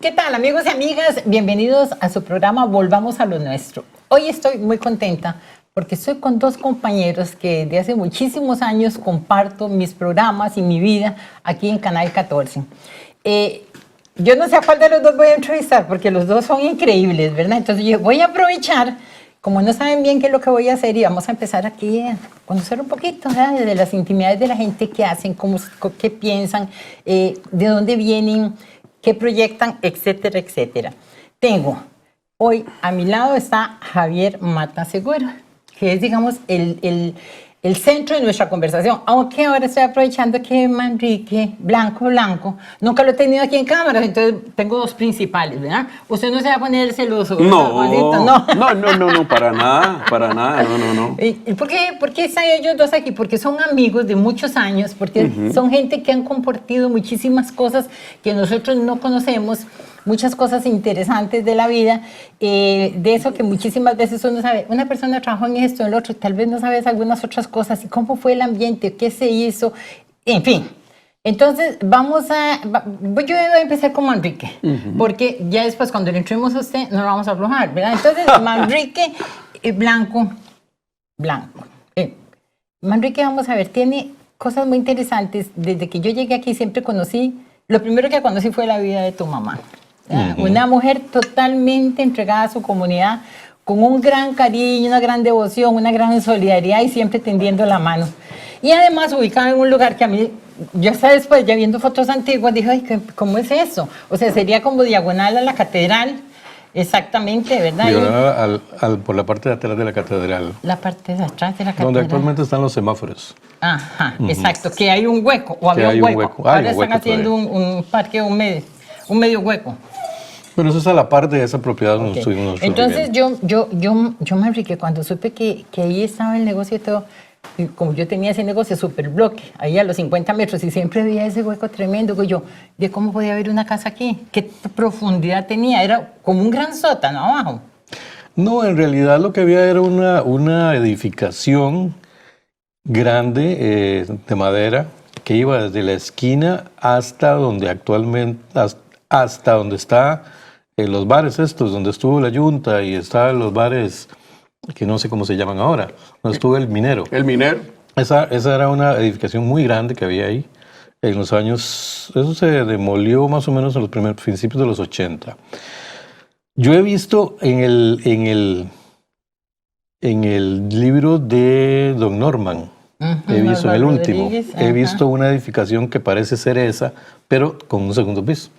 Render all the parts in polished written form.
¿Qué tal, amigos y amigas? Bienvenidos a su programa Volvamos a lo Nuestro. Hoy estoy muy contenta porque estoy con dos compañeros que desde hace muchísimos años comparto mis programas y mi vida aquí en Canal 14. Yo no sé a cuál de los dos voy a entrevistar porque los dos son increíbles, ¿verdad? Entonces yo voy a aprovechar, como no saben bien qué es lo que voy a hacer, y vamos a empezar aquí a conocer un poquito, ¿verdad? De las intimidades de la gente, qué hacen, qué piensan, de dónde vienen, qué proyectan, etcétera, etcétera. Tengo hoy a mi lado está Javier Mata Segura, que es, digamos, el centro de nuestra conversación. Aunque ahora estoy aprovechando que Manrique Blanco, nunca lo he tenido aquí en cámara, entonces tengo dos principales, ¿verdad? Usted no se va a poner celoso, ¿verdad, Juanito? No, para nada, no. ¿Y por qué están ellos dos aquí? Porque son amigos de muchos años, porque son gente que han compartido muchísimas cosas que nosotros no conocemos, muchas cosas interesantes de la vida, de eso que muchísimas veces uno sabe, una persona trabajó en esto, en lo otro, tal vez no sabes algunas otras cosas, y cómo fue el ambiente, qué se hizo, en fin. Entonces, yo voy a empezar con Manrique, porque ya después cuando le entremos a usted, no lo vamos a aflojar, ¿verdad? Entonces, Manrique Blanco. Manrique, vamos a ver, tiene cosas muy interesantes. Desde que yo llegué aquí siempre conocí, lo primero que conocí fue la vida de tu mamá. Una mujer totalmente entregada a su comunidad, con un gran cariño, una gran devoción, una gran solidaridad y siempre tendiendo la mano. Y además ubicada en un lugar que a mí, yo hasta después, ya viendo fotos antiguas, dije, ay, ¿cómo es eso? O sea, sería como diagonal a la catedral, exactamente, ¿verdad? Diagonal por la parte de atrás de la catedral. La parte de atrás de la catedral. Donde actualmente están los semáforos. Ajá, exacto, que hay un hueco, o había un hueco. Ahora están haciendo un parque, un medio hueco. Bueno, eso es a la parte de esa propiedad donde estuvimos nosotros. Entonces yo me enriqué cuando supe que ahí estaba el negocio y todo, y como yo tenía ese negocio super bloque, ahí a los 50 metros, y siempre veía ese hueco tremendo, que yo, ¿de cómo podía haber una casa aquí? ¿Qué profundidad tenía? Era como un gran sótano abajo. No, en realidad lo que había era una edificación grande de madera que iba desde la esquina hasta donde actualmente, hasta donde está los bares estos, donde estuvo la Junta y estaban los bares que no sé cómo se llaman ahora, donde estuvo el minero. El minero. Esa era una edificación muy grande que había ahí en los años, eso se demolió más o menos en los primeros principios de los 80. Yo he visto en el libro de Don Norman, he visto en el último, he visto una edificación que parece ser esa, pero con un segundo piso.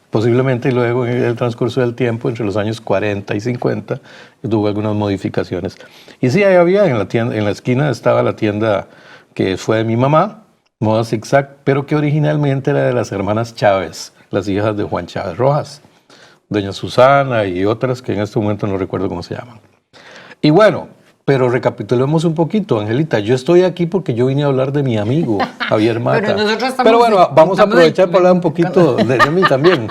Posiblemente luego en el transcurso del tiempo, entre los años 40 y 50, tuvo algunas modificaciones. Y sí, ahí había, en la esquina estaba la tienda que fue de mi mamá, Moda Zigzag, pero que originalmente era de las hermanas Chávez, las hijas de Juan Chávez Rojas, doña Susana y otras que en este momento no recuerdo cómo se llaman. Y bueno, pero recapitulemos un poquito, Angelita. Yo estoy aquí porque yo vine a hablar de mi amigo, Javier Mata. Pero bueno, vamos a aprovechar para hablar un poquito de mí también.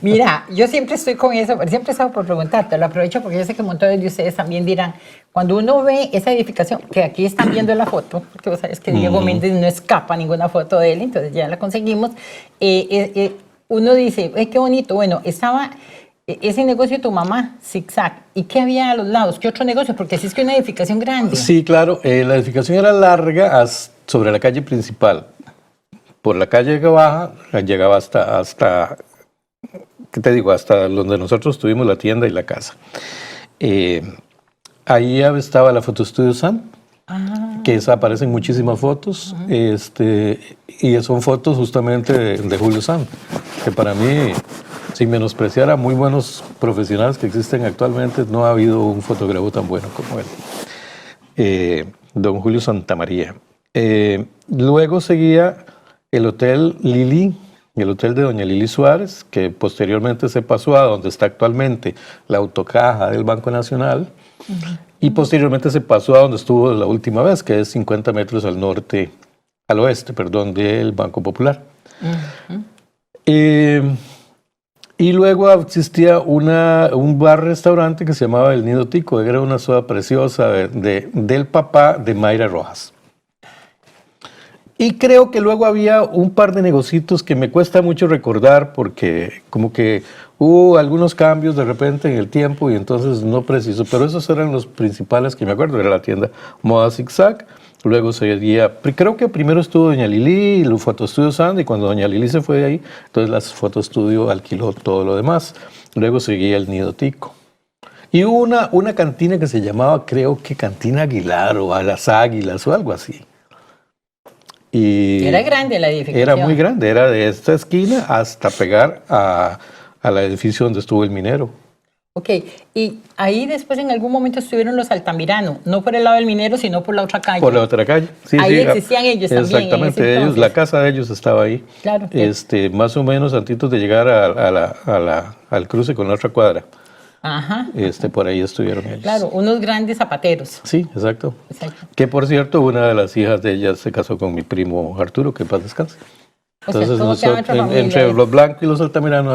Mira, yo siempre estoy con eso, siempre he estado por preguntarte, lo aprovecho porque yo sé que un montón de ustedes también dirán, cuando uno ve esa edificación, que aquí están viendo la foto, porque vos sabes que Diego Méndez no escapa ninguna foto de él, entonces ya la conseguimos, uno dice, qué bonito, bueno, estaba ese negocio de tu mamá, Zigzag, ¿y qué había a los lados? ¿Qué otro negocio? Porque así es que una edificación grande. Sí, claro, la edificación era larga sobre la calle principal. Por la calle que baja, llegaba hasta ¿qué te digo? Hasta donde nosotros tuvimos la tienda y la casa. Ahí estaba la Foto Estudio Sam, que aparecen muchísimas fotos, y son fotos justamente de Julio Sam, que para mí, sin menospreciar a muy buenos profesionales que existen actualmente, no ha habido un fotógrafo tan bueno como él, don Julio Santamaría. Luego seguía el Hotel Lili, el hotel de doña Lili Suárez, que posteriormente se pasó a donde está actualmente la autocaja del Banco Nacional, y posteriormente se pasó a donde estuvo la última vez, que es 50 metros al oeste, del Banco Popular. Y luego existía un bar-restaurante que se llamaba El Nido Tico, que era una soda preciosa del papá de Mayra Rojas. Y creo que luego había un par de negocios que me cuesta mucho recordar porque como que hubo algunos cambios de repente en el tiempo y entonces no preciso, pero esos eran los principales que me acuerdo. Era la tienda Moda Zigzag, luego seguía, creo que primero estuvo Doña Lili y los Fotoestudio Sandy, y cuando Doña Lili se fue de ahí, entonces las Fotoestudio alquiló todo lo demás. Luego seguía el Nido Tico. Y hubo una cantina que se llamaba, creo que Cantina Aguilar o a las Águilas o algo así. Y era grande la edificación. Era muy grande, era de esta esquina hasta pegar al edificio donde estuvo el minero. Ok, y ahí después en algún momento estuvieron los Altamirano, no por el lado del minero, sino por la otra calle. Por la otra calle, sí. Ahí existían ellos también. Exactamente, ellos, la casa de ellos estaba ahí. Claro. Más o menos antes de llegar al cruce con la otra cuadra. Ajá. Por ahí estuvieron ellos. Claro, unos grandes zapateros. Sí, exacto. Que por cierto, una de las hijas de ellas se casó con mi primo Arturo, que en paz descanse. Entonces, entre los blancos y los altamiranos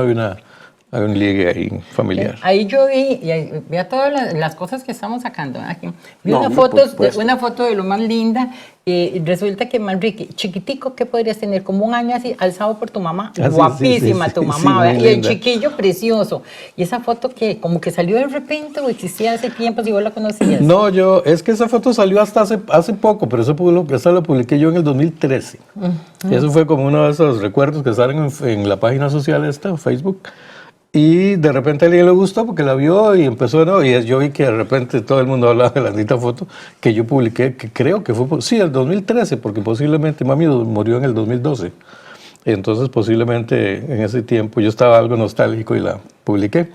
hay un ligue ahí familiar. Ahí yo vi todas las cosas que estamos sacando. Aquí. Vi una foto de lo más linda. Resulta que Manrique, chiquitico, ¿qué podrías tener? Como un año así, alzado por tu mamá. Guapísima tu mamá. Y el chiquillo precioso. Y esa foto que como que salió de repente o existía hace tiempo, si vos la conocías. No, es que esa foto salió hasta hace poco, pero esa la publiqué yo en el 2013. Eso fue como uno de esos recuerdos que salen en la página social esta, Facebook. Y de repente a alguien le gustó porque la vio y empezó, ¿no? Y yo vi que de repente todo el mundo hablaba de la linda foto que yo publiqué, que creo que fue, el 2013, porque posiblemente mami murió en el 2012. Entonces posiblemente en ese tiempo yo estaba algo nostálgico y la publiqué.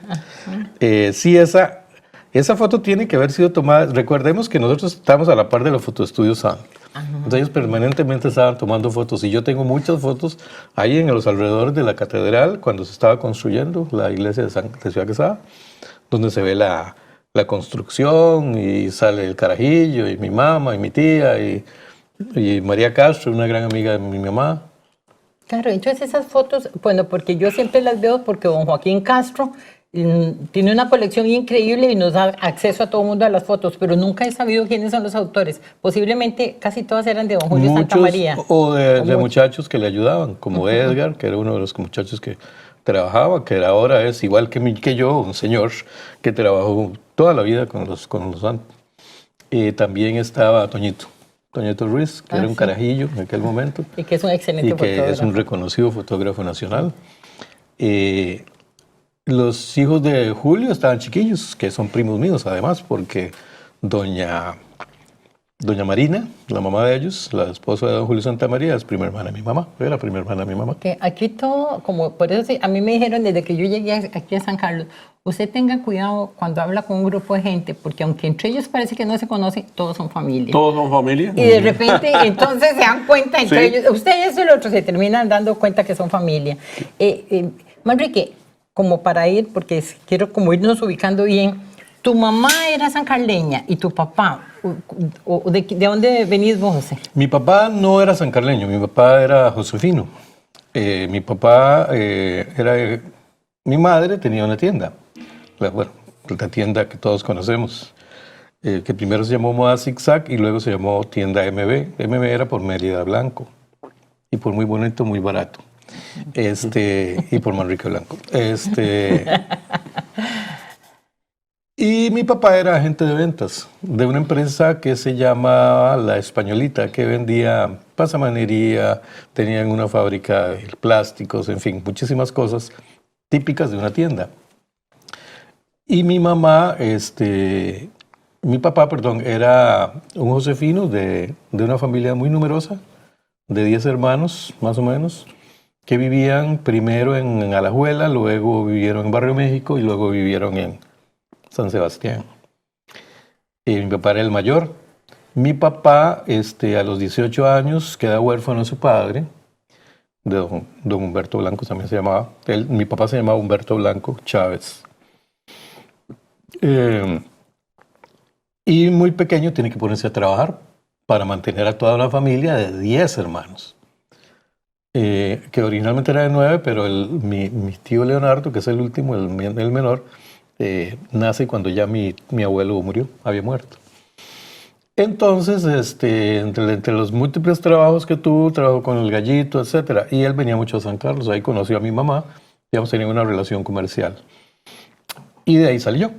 Sí, esa foto tiene que haber sido tomada. Recordemos que nosotros estamos a la par de los Fotoestudios Sandy. Entonces ellos permanentemente estaban tomando fotos y yo tengo muchas fotos ahí en los alrededores de la catedral cuando se estaba construyendo la iglesia de Ciudad Quesada, donde se ve la construcción y sale el carajillo y mi mamá y mi tía y María Castro, una gran amiga de mi mamá. Claro, entonces esas fotos, bueno, porque yo siempre las veo porque don Joaquín Castro tiene una colección increíble y nos da acceso a todo el mundo a las fotos, pero nunca he sabido quiénes son los autores. Posiblemente casi todas eran de don Julio Santamaría. O de muchachos que le ayudaban, como Edgar, que era uno de los muchachos que trabajaba, que ahora es igual que yo, un señor que trabajó toda la vida con los santos. También estaba Toñito Ruiz, que era un carajillo en aquel momento. Y que es un excelente fotógrafo. Que es un reconocido fotógrafo nacional. Los hijos de Julio estaban chiquillos, que son primos míos además, porque doña Marina, la mamá de ellos, la esposa de don Julio Santamaría, es prima hermana de mi mamá, era prima hermana de mi mamá. Que aquí todo, como por eso a mí me dijeron desde que yo llegué aquí a San Carlos, usted tenga cuidado cuando habla con un grupo de gente, porque aunque entre ellos parece que no se conocen, todos son familia. Todos son familia. Y de repente entonces se dan cuenta entre ellos, ustedes y el otro se terminan dando cuenta que son familia. Manrique, como para ir, porque quiero como irnos ubicando bien, tu mamá era sancarleña y tu papá, ¿de dónde venís vos, José? Mi papá no era sancarleño, mi papá era josefino. Mi papá mi madre tenía una tienda, la tienda que todos conocemos, que primero se llamó Moda Zigzag y luego se llamó tienda MB. MB era por Mérida Blanco y por muy bonito, muy barato. Y por Manrique Blanco. Y mi papá era agente de ventas de una empresa que se llama La Españolita, que vendía pasamanería, tenían una fábrica de plásticos, en fin, muchísimas cosas típicas de una tienda. Y mi papá, era un josefino de una familia muy numerosa, de 10 hermanos, más o menos, que vivían primero en Alajuela, luego vivieron en Barrio México y luego vivieron en San Sebastián. Mi papá era el mayor. Mi papá, a los 18 años, queda huérfano de su padre, de don Humberto Blanco también se llamaba. Mi papá se llamaba Humberto Blanco Chávez. Y muy pequeño tiene que ponerse a trabajar para mantener a toda una familia de 10 hermanos. Que originalmente era de 9, pero mi tío Leonardo, que es el último, el menor, nace cuando ya mi abuelo había muerto. Entonces, entre los múltiples trabajos que tuvo, trabajó con el Gallito, etcétera, y él venía mucho a San Carlos, ahí conoció a mi mamá, digamos, tenían una relación comercial. Y de ahí salió.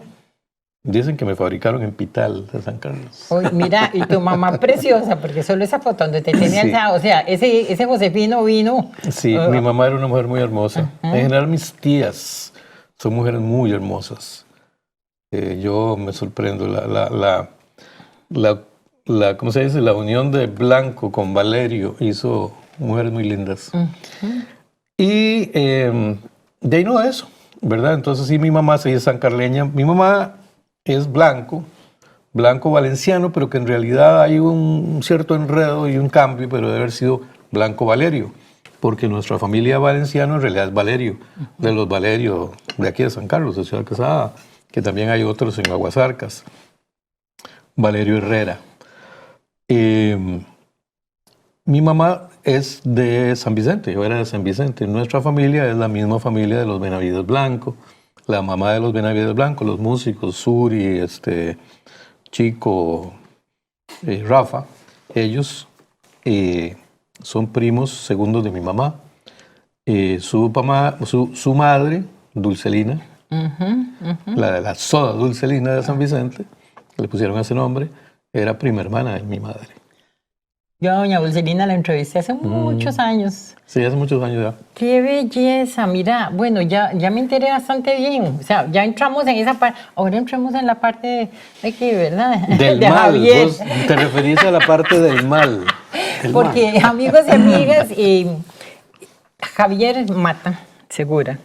Dicen que me fabricaron en Pital de San Carlos. Uy, mira, y tu mamá preciosa, porque solo esa foto donde te tenía Sí. alzado, o sea, ese Josefino vino. Sí, mi mamá era una mujer muy hermosa. En general, mis tías son mujeres muy hermosas. Yo me sorprendo. ¿Cómo se dice? La unión de Blanco con Valerio hizo mujeres muy lindas. Y de ahí no eso, ¿verdad? Entonces sí, mi mamá se dice sancarleña. Mi mamá es blanco valenciano, pero que en realidad hay un cierto enredo y un cambio, pero debe haber sido Blanco Valerio, porque nuestra familia valenciana en realidad es Valerio, de los Valerio de aquí de San Carlos, de Ciudad Quesada, que también hay otros en Aguasarcas. Valerio Herrera. Mi mamá es de San Vicente, yo era de San Vicente. Nuestra familia es la misma familia de los Benavides Blanco, la mamá de los Benavides Blanco, los músicos, Suri, Chico, Rafa, ellos son primos segundos de mi mamá. Su madre, Dulcelina, la soda Dulcelina de San Vicente, le pusieron ese nombre, era prima hermana de mi madre. Yo a doña Dulcelina la entrevisté hace muchos años. Sí, hace muchos años ya. ¡Qué belleza! Mira, bueno, ya me enteré bastante bien. O sea, ya entramos en esa parte. Ahora entramos en la parte de que, ¿verdad? Del de mal. Javier. Vos te referís a la parte del mal. Porque, amigos y amigas, Javier Mata, Segura,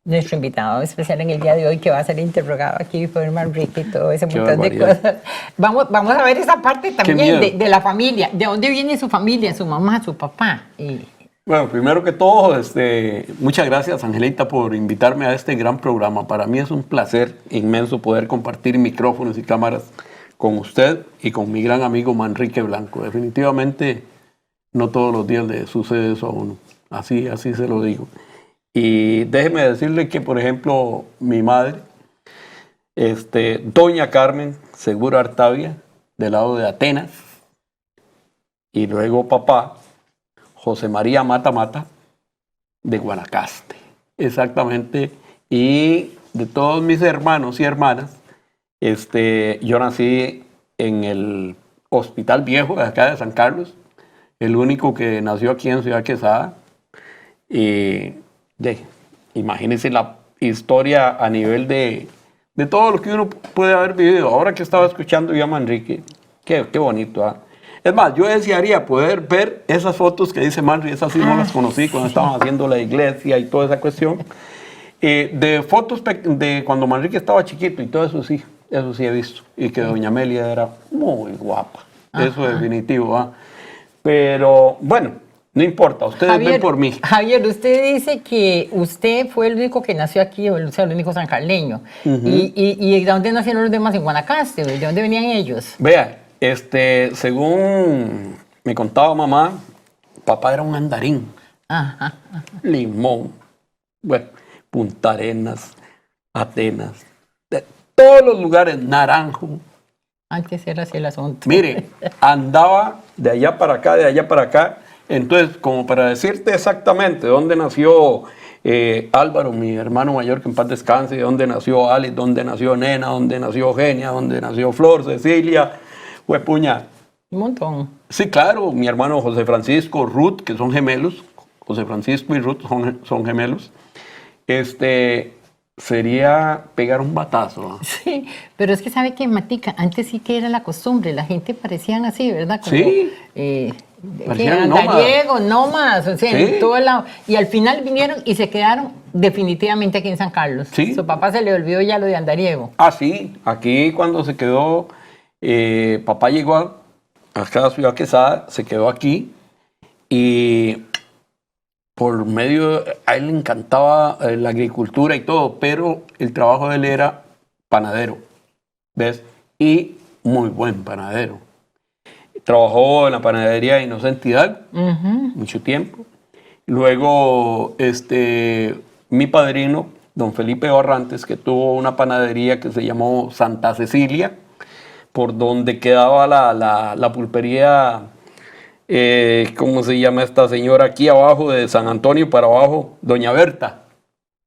nuestro invitado especial en el día de hoy, que va a ser interrogado aquí por Manrique y todo ese Qué montón de barbaridad. cosas. Vamos a ver esa parte también miedo. de la familia. ¿De dónde viene su familia, su mamá, su papá? Bueno, primero que todo, muchas gracias, Angelita, por invitarme a este gran programa. Para mí es un placer inmenso poder compartir micrófonos y cámaras con usted y con mi gran amigo Manrique Blanco. Definitivamente no todos los días le sucede eso a uno. Así se lo digo. Y déjeme decirle que, por ejemplo, mi madre, doña Carmen Segura Artavia, del lado de Atenas, y luego papá, José María Mata Mata, de Guanacaste. Exactamente. Y de todos mis hermanos y hermanas, yo nací en el Hospital Viejo de acá de San Carlos, el único que nació aquí en Ciudad Quesada. Y imagínense la historia a nivel de todo lo que uno puede haber vivido. Ahora que estaba escuchando yo a Manrique, qué bonito, ¿ah? Es más, yo desearía poder ver esas fotos que dice Manri, esas sí no las conocí cuando estaban haciendo la iglesia y toda esa cuestión. De fotos de cuando Manrique estaba chiquito y todo eso sí he visto. Y que doña Amelia era muy guapa, eso definitivo, ¿ah? Pero bueno, no importa, ustedes ven por mí. Javier, usted dice que usted fue el único que nació aquí, o sea, el único sancarleño. ¿Y de dónde nacieron los demás en Guanacaste? ¿De dónde venían ellos? Vea, según me contaba mamá, papá era un andarín. Ajá. Limón, bueno, Punta Arenas, Atenas, de todos los lugares, Naranjo. Antes era así el asunto. Mire, andaba de allá para acá, de allá para acá. Entonces, como para decirte exactamente dónde nació Álvaro, mi hermano mayor, que en paz descanse, dónde nació Alex, dónde nació Nena, dónde nació Eugenia, dónde nació Flor, Cecilia, puña. Un montón. Sí, claro, mi hermano José Francisco, Ruth, que son gemelos. José Francisco y Ruth son gemelos. Sería pegar un batazo, ¿no? Sí, pero es que sabe que Matica, antes sí que era la costumbre, la gente parecían así, ¿verdad? Como, Sí. Parecían andariegos, nómadas, o sea, Sí. en todo lado. Y al final vinieron y se quedaron definitivamente aquí en San Carlos. Sí. Su papá se le olvidó ya lo de andariego. Ah, sí, aquí cuando se quedó, papá llegó acá a Ciudad Quesada, se quedó aquí y por medio, a él le encantaba la agricultura y todo, pero el trabajo de él era panadero, ¿ves? Y muy buen panadero. Trabajó en la panadería de Inocente Hidalgo mucho tiempo. Luego, mi padrino, don Felipe Barrantes, que tuvo una panadería que se llamó Santa Cecilia, por donde quedaba la pulpería, ¿cómo se llama esta señora? Aquí abajo de San Antonio para abajo, Doña Berta.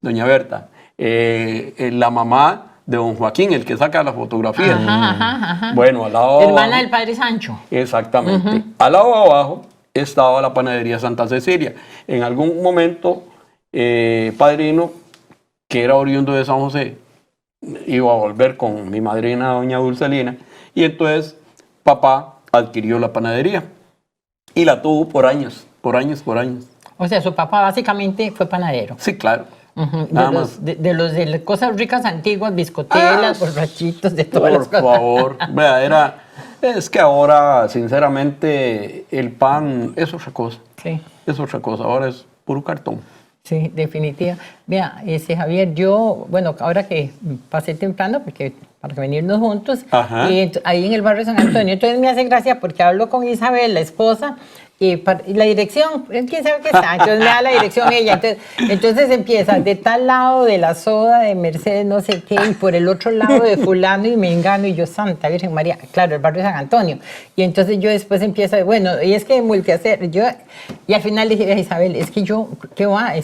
Doña Berta, la mamá de don Joaquín, el que saca las fotografías. Ajá. Bueno, al lado Hermana abajo, del padre Sancho. exactamente. Al lado de abajo estaba la panadería Santa Cecilia. En algún momento, padrino, que era oriundo de San José, iba a volver con mi madrina, doña Dulcelina, y entonces papá adquirió la panadería y la tuvo por años. O sea, su papá básicamente fue panadero. Sí, claro. Ujú, Nada más. de los de las cosas ricas antiguas, biscotelas, borrachitos, de todas las Por cosas. favor, vea, es que ahora, sinceramente, el pan es otra cosa. Sí. Es otra cosa, ahora es puro cartón. Sí, definitiva. Mira, Javier, yo, bueno, ahora que pasé temprano, porque para que venirnos juntos, Ajá. y ahí en el barrio de San Antonio, entonces me hace gracia porque hablo con Isabel, la esposa, y la dirección, quién sabe qué está, entonces me da la dirección ella, entonces empieza de tal lado de la soda de Mercedes, no sé qué, y por el otro lado de fulano y mengano, y yo, Santa Virgen María, claro, el barrio de San Antonio, y entonces yo después empiezo, bueno, y es que multihacer, yo, y al final le dije a Isabel, es que yo, ¿qué va?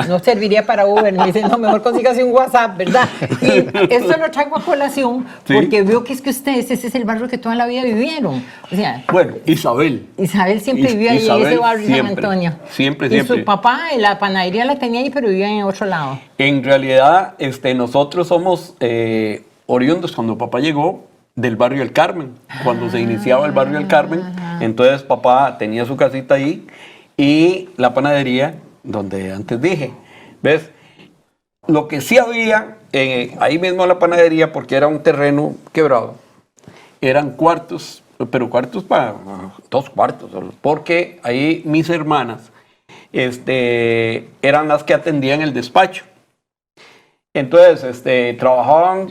No serviría para Uber, me dice, no, mejor consígase un WhatsApp, ¿verdad? Y esto lo traigo a colación, Sí. porque veo que es que ustedes, ese es el barrio que toda la vida vivieron, o sea, Bueno, Isabel siempre vivió ahí en ese barrio de San siempre, Antonio. Siempre. Y su papá, la panadería la tenía ahí, pero vivía en otro lado. En realidad, nosotros somos oriundos cuando papá llegó del barrio El Carmen. Cuando se iniciaba el barrio El Carmen, entonces papá tenía su casita ahí y la panadería, donde antes dije. ¿Ves? Lo que sí había ahí mismo en la panadería, porque era un terreno quebrado, eran cuartos, pero cuartos para 2 cuartos, porque ahí mis hermanas eran las que atendían el despacho. Entonces, trabajaban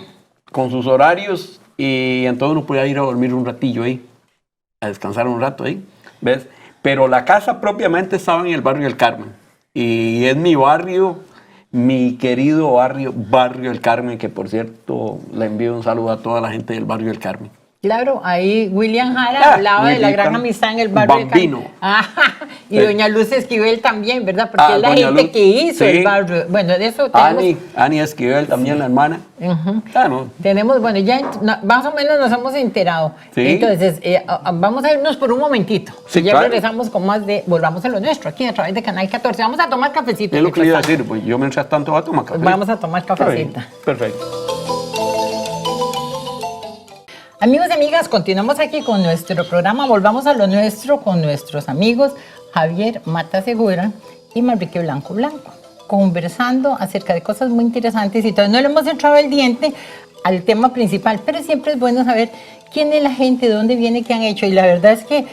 con sus horarios y entonces uno podía ir a dormir un ratillo ahí, a descansar un rato ahí, ¿ves? Pero la casa propiamente estaba en el barrio El Carmen y es mi barrio, mi querido barrio El Carmen, que por cierto le envío un saludo a toda la gente del barrio El Carmen. Claro, ahí William Jara hablaba de la gran amistad en el barrio. Bambino. Y doña Luz Esquivel también, ¿verdad? Porque es la doña gente Luz, que hizo sí. el barrio. Bueno, de eso tenemos... Ani Esquivel, también la hermana. No. Tenemos, bueno, ya más o menos nos hemos enterado. Sí. Entonces, vamos a irnos por un momentito. Sí, ya claro. regresamos con más de Volvamos a lo Nuestro, aquí a través de Canal 14. Vamos a tomar cafecito. Es lo que le iba a mientras decir, pues yo mientras tanto voy a tomar café. tanto. Vamos a tomar Está cafecita. bien, perfecto. Amigos y amigas, continuamos aquí con nuestro programa Volvamos a lo Nuestro con nuestros amigos Javier Mata Segura y Manrique Blanco Blanco, conversando acerca de cosas muy interesantes y todavía no le hemos entrado el diente al tema principal, pero siempre es bueno saber quién es la gente, de dónde viene, qué han hecho. Y la verdad es que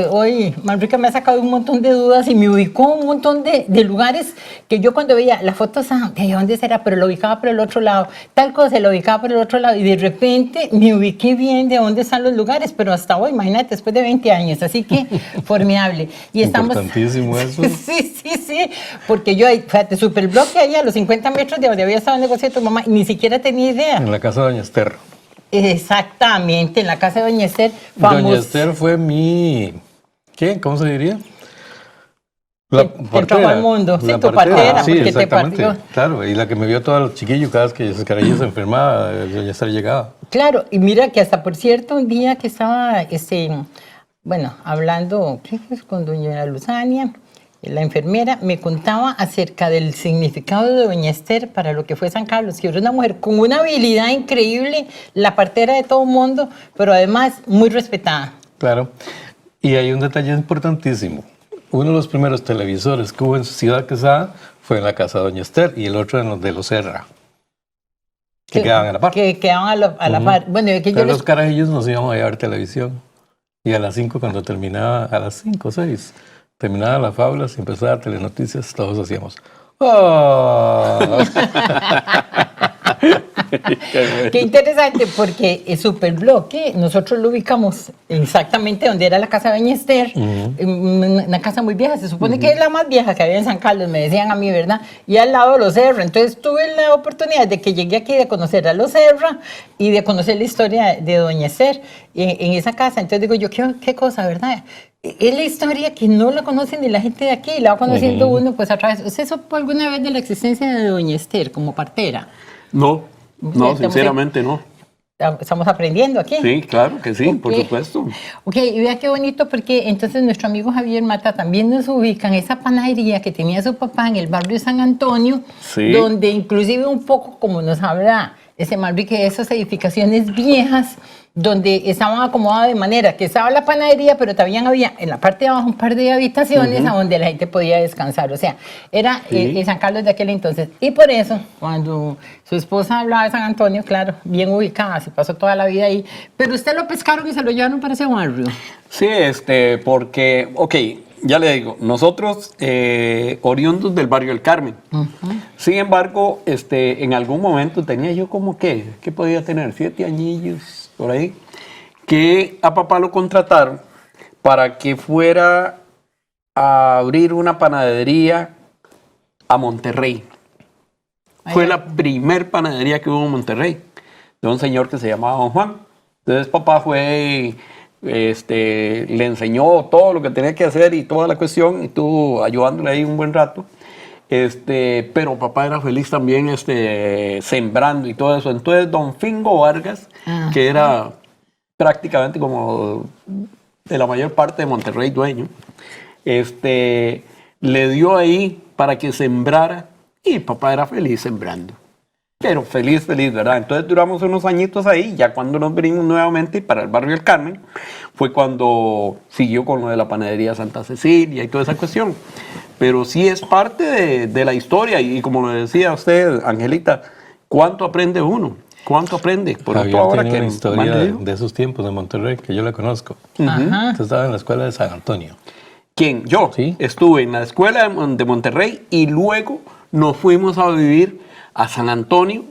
hoy Manrique me ha sacado un montón de dudas y me ubicó un montón de lugares que yo cuando veía la foto, ¿de dónde será? Pero lo ubicaba por el otro lado, tal cosa, lo ubicaba por el otro lado y de repente me ubiqué bien de dónde están los lugares, pero hasta hoy, imagínate, después de 20 años, así que formidable. Y estamos... Importantísimo eso. Sí, porque yo, fíjate, Superbloque ahí a los 50 metros de donde había estado el negocio de tu mamá, y ni siquiera tenía idea. En la casa de Doña Esther. Exactamente, en la casa de Doña Esther. Doña Esther fue mi... ¿Qué? ¿Cómo se diría? La que trajo al mundo. Sí, tu partera, sí, porque te exactamente. partió. Claro, y la que me vio a todos los chiquillos cada vez que Carrillo se enfermaba, Doña Esther llegaba. Claro, y mira que hasta, por cierto, un día que estaba, hablando con doña Luzania, la enfermera, me contaba acerca del significado de Doña Esther para lo que fue San Carlos, que era una mujer con una habilidad increíble, la partera de todo el mundo, pero además muy respetada. Claro, y hay un detalle importantísimo. Uno de los primeros televisores que hubo en Ciudad Quesada fue en la casa de Doña Esther y el otro en los de los Serra, que quedaban a la par. Que quedaban a la par. Bueno, que yo los carajillos nos íbamos a llevar televisión y a las 5 cuando terminaba, a las 5 o 6, terminaba las fábulas y empezaba Telenoticias, todos hacíamos ¡oh! Qué interesante, porque el Superbloque nosotros lo ubicamos exactamente donde era la casa de Doña Esther, una casa muy vieja, se supone que es la más vieja que había en San Carlos, me decían a mí, ¿verdad? Y al lado de los Serra. Entonces tuve la oportunidad de que llegué aquí de conocer a los Serra y de conocer la historia de Doña Esther en esa casa. Entonces digo yo, qué cosa, ¿verdad? Es la historia que no la conocen ni la gente de aquí, la va conociendo uno pues a través. ¿Usted supo alguna vez de la existencia de Doña Esther como partera? No, Estamos sinceramente no. Estamos aprendiendo aquí. Sí, claro que sí, por supuesto. Ok, y vea qué bonito, porque entonces nuestro amigo Javier Mata también nos ubica en esa panadería que tenía su papá en el barrio San Antonio, Sí. donde inclusive un poco como nos habla ese Manrique, de esas edificaciones viejas, donde estaban acomodadas de manera que estaba la panadería, pero también había en la parte de abajo un par de habitaciones a donde la gente podía descansar. O sea, era San Carlos de aquel entonces. Y por eso, cuando su esposa hablaba de San Antonio, claro, bien ubicada, se pasó toda la vida ahí. Pero usted lo pescaron y se lo llevaron para ese barrio. Sí, porque, ok, ya le digo, nosotros oriundos del barrio del Carmen. Sin embargo, en algún momento tenía yo como que, ¿qué podía tener? 7 añillos, por ahí, que a papá lo contrataron para que fuera a abrir una panadería a Monterrey. Fue la primer panadería que hubo en Monterrey, de un señor que se llamaba Don Juan. Entonces papá fue, le enseñó todo lo que tenía que hacer y toda la cuestión, y estuvo ayudándole ahí un buen rato. Pero papá era feliz también sembrando y todo eso. Entonces don Fingo Vargas, que era prácticamente como de la mayor parte de Monterrey dueño, le dio ahí para que sembrara, y papá era feliz sembrando. Pero feliz, ¿verdad? Entonces duramos unos añitos ahí. Ya cuando nos venimos nuevamente para el barrio del Carmen, fue cuando siguió con lo de la panadería Santa Cecilia y toda esa cuestión. Pero sí es parte de la historia, y como lo decía usted, Angelita, ¿cuánto aprende uno? ¿Cuánto aprende? Por Javier ejemplo, ahora tiene que una historia de esos tiempos de Monterrey, que yo la conozco. Usted estaba en la escuela de San Antonio. ¿Quién? Yo. Sí. Estuve en la escuela de Monterrey y luego nos fuimos a vivir a San Antonio,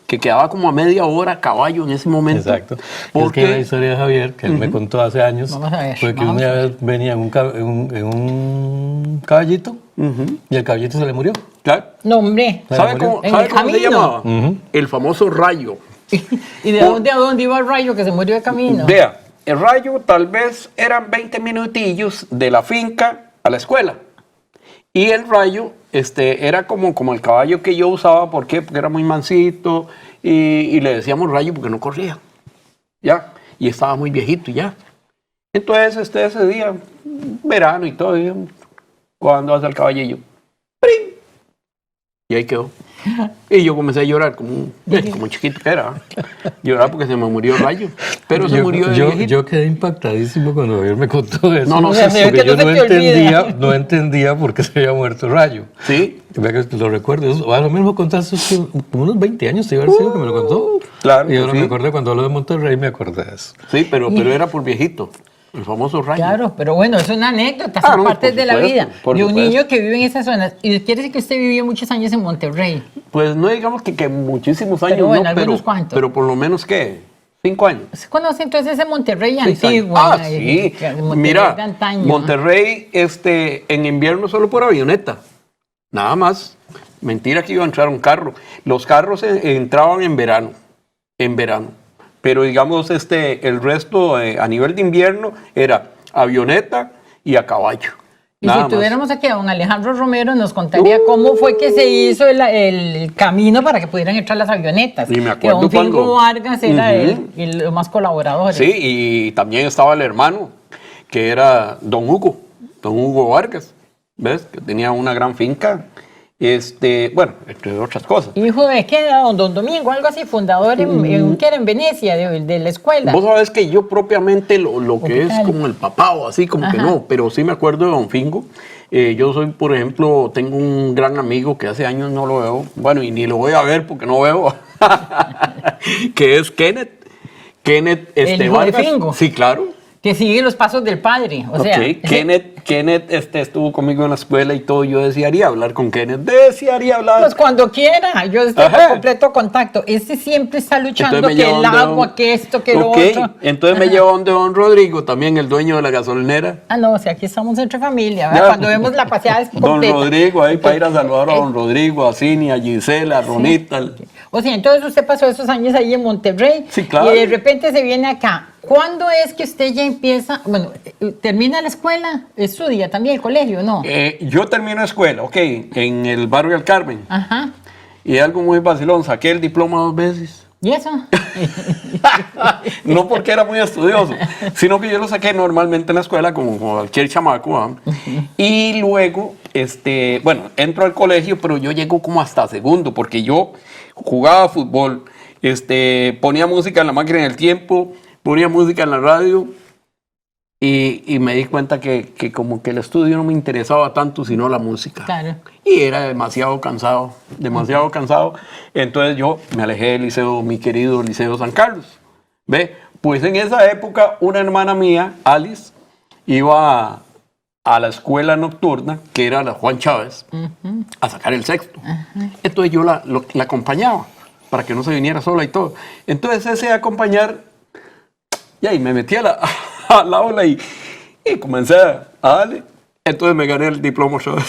que quedaba como a media hora a caballo en ese momento. Exacto. Porque Es que la historia de Javier, que él me contó hace años, Vamos a ver, fue que vamos una a vez venía en un caballito y el caballito se le murió. claro. No, hombre. ¿Sabe murió. cómo, En sabe el cómo se camino. llamaba? El famoso Rayo. ¿Y de dónde a dónde iba el Rayo que se murió de camino? Vea, el Rayo tal vez eran 20 minutillos de la finca a la escuela. Y el Rayo era como el caballo que yo usaba. ¿Por qué? Porque era muy mansito, y le decíamos Rayo porque no corría. ¿Ya? Y estaba muy viejito ya. Entonces, ese día, verano y todo, y, cuando hace el caballillo, ¡prim! Y ahí quedó. Y yo comencé a llorar como chiquito que era. Llorar porque se me murió el Rayo. Pero se murió de viejito. Yo quedé impactadísimo cuando Javier me contó eso. No, sé, porque que yo no se no te olvida. entendía por qué se había muerto el Rayo. Sí. Vea que lo recuerdo. Eso, a lo menos me contaste como unos 20 años, te iba a haber sido que me lo contó. Claro Y que ahora sí. me acordé, cuando hablo de Monterrey, me acordé de eso. Sí, pero era por viejito. El famoso Rayo. Claro, pero bueno, es una anécdota, Ah, son no, partes por de la supuesto, vida por de un supuesto. niño que vive en esas zonas. Y quiere decir que usted vivió muchos años en Monterrey. Pues no digamos que muchísimos años, Pero bueno, no, algunos cuantos. pero por lo menos, ¿qué? 5 años. ¿Se conoce entonces ese Monterrey 6 antiguo? años. Sí. Monterrey Mira, de antaño. Monterrey, en invierno solo por avioneta. Nada más. Mentira que iba a entrar un carro. Los carros entraban en verano. Pero digamos, el resto a nivel de invierno era avioneta y a caballo. Y Nada si más. tuviéramos aquí a don Alejandro Romero, nos contaría cómo fue que se hizo el camino para que pudieran entrar las avionetas. Y me acuerdo que don Fingo cuando- Vargas era Ujú. los más colaboradores. Sí, y también estaba el hermano, que era don Hugo Vargas, ¿ves? Que tenía una gran finca, bueno, entre otras cosas. ¿Hijo de qué era don Domingo? Algo así, fundador que era en Venecia, de la escuela. Vos sabés que yo propiamente lo que es tal? como el papá o así, como que Ajá. no, pero sí me acuerdo de don Fingo. Yo soy, por ejemplo, tengo un gran amigo que hace años no lo veo, bueno, y ni lo voy a ver porque no veo, que es Kenneth ¿El hijo de Vargas. Fingo? Sí, claro. Que sigue los pasos del padre. O sea, Ok, Kenneth estuvo conmigo en la escuela y todo. Yo desearía hablar con Kenneth. Desearía hablar. pues cuando quiera, yo estoy en completo contacto. Este siempre está luchando Entonces que me el lleva agua, que esto, que lo Ok, otro. entonces me lleva donde don Rodrigo, también el dueño de la gasolinera. Ah, no, o sea, aquí estamos entre familia, ¿verdad? Ya. Cuando vemos la paseada es Don completa. Rodrigo, ahí para ir a saludar a don Rodrigo, a Cini, a Gisela, a Ronita. O sea, entonces usted pasó esos años ahí en Monterrey. Sí, claro. Y de repente se viene acá. ¿Cuándo es que usted ya empieza, bueno, termina la escuela, estudia también el colegio, no? Yo termino escuela, ok, en el barrio del Carmen. Ajá. Y algo muy vacilón, saqué el diploma 2 veces. ¿Y eso? No porque era muy estudioso, sino que yo lo saqué normalmente en la escuela, como cualquier chamaco. ¿Ah? Y luego, bueno, entro al colegio, pero yo llego como hasta segundo, porque yo jugaba fútbol, ponía música en la máquina del tiempo, ponía música en la radio, y me di cuenta que como que el estudio no me interesaba tanto, sino la música. Claro. Y era demasiado cansado, demasiado cansado. Entonces yo me alejé del liceo, mi querido Liceo San Carlos. ¿Ve? Pues en esa época una hermana mía, Alice, iba a la escuela nocturna, que era la Juan Chávez, a sacar el sexto. Entonces yo la acompañaba, para que no se viniera sola y todo. Entonces ese acompañar, y ahí me metí al aula y comencé a darle. Entonces me gané el diploma otra vez.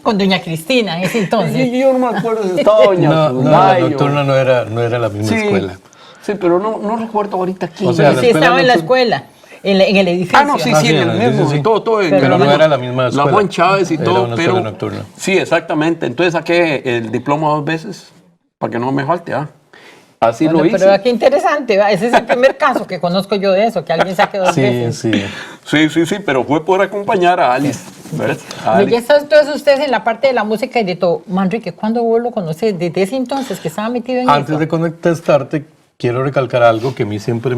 Con doña Cristina, en ese entonces. Yo no me acuerdo si estaba doña No, la Zulay o- nocturna no era la misma escuela. Sí, pero no recuerdo ahorita quién. O sea, Sí, la escuela estaba en la nocturna- escuela, en el edificio. Ah, no, sí, Ah, sí, sí, en el mismo, sí, sí. todo en Pero el no mismo. era la misma escuela. La Juan Chávez y Era todo, una pero escuela nocturna. sí, exactamente. Entonces saqué el diploma 2 veces para que no me falte. Así Bueno, lo hice. pero qué interesante, ¿va? Ese es el primer caso que conozco yo de eso, que alguien saque dos Sí, veces. sí. Sí, pero fue por acompañar a Alice. ¿Ves? A Pero Alice. ya están todos ustedes en la parte de la música y de todo. Manrique, ¿cuándo vos lo conoces? Desde ese entonces que estaba metido en Antes eso. de contestarte, quiero recalcar algo que a mí siempre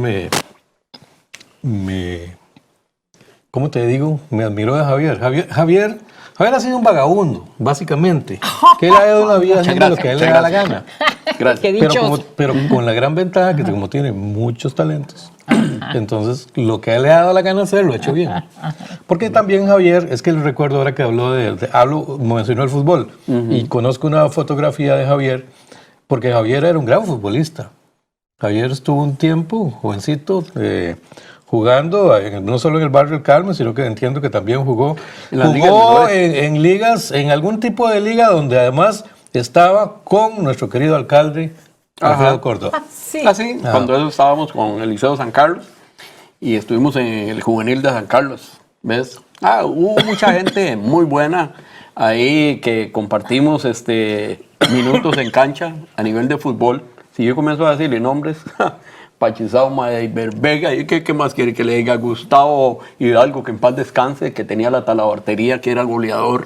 ¿cómo te digo? Me admiró de Javier. Javier ha sido un vagabundo, básicamente. Que él ha ido en la vida haciendo lo que a él le da la gana. Gracias. Qué Pero, dichoso. pero con la gran ventaja que como tiene muchos talentos, entonces lo que a él le ha dado la gana hacer lo ha hecho bien. Porque también Javier, es que le recuerdo ahora que habló mencionó el fútbol, y conozco una fotografía de Javier, porque Javier era un gran futbolista. Javier estuvo un tiempo, jovencito, jugando, no solo en el barrio del Carmen, sino que entiendo que también jugó En las ligas jugó menores. en ligas, en algún tipo de liga donde además estaba con nuestro querido alcalde Alfredo Ajá. Córdoba. Sí. Así, cuando estábamos con el Liceo San Carlos y estuvimos en el juvenil de San Carlos, ¿ves? Hubo mucha gente muy buena ahí que compartimos minutos en cancha a nivel de fútbol. Si yo comienzo a decirle nombres, Pachizauma, Vega, ¿y qué más quiere que le diga? Gustavo Hidalgo, que en paz descanse, que tenía la talabartería, que era el goleador.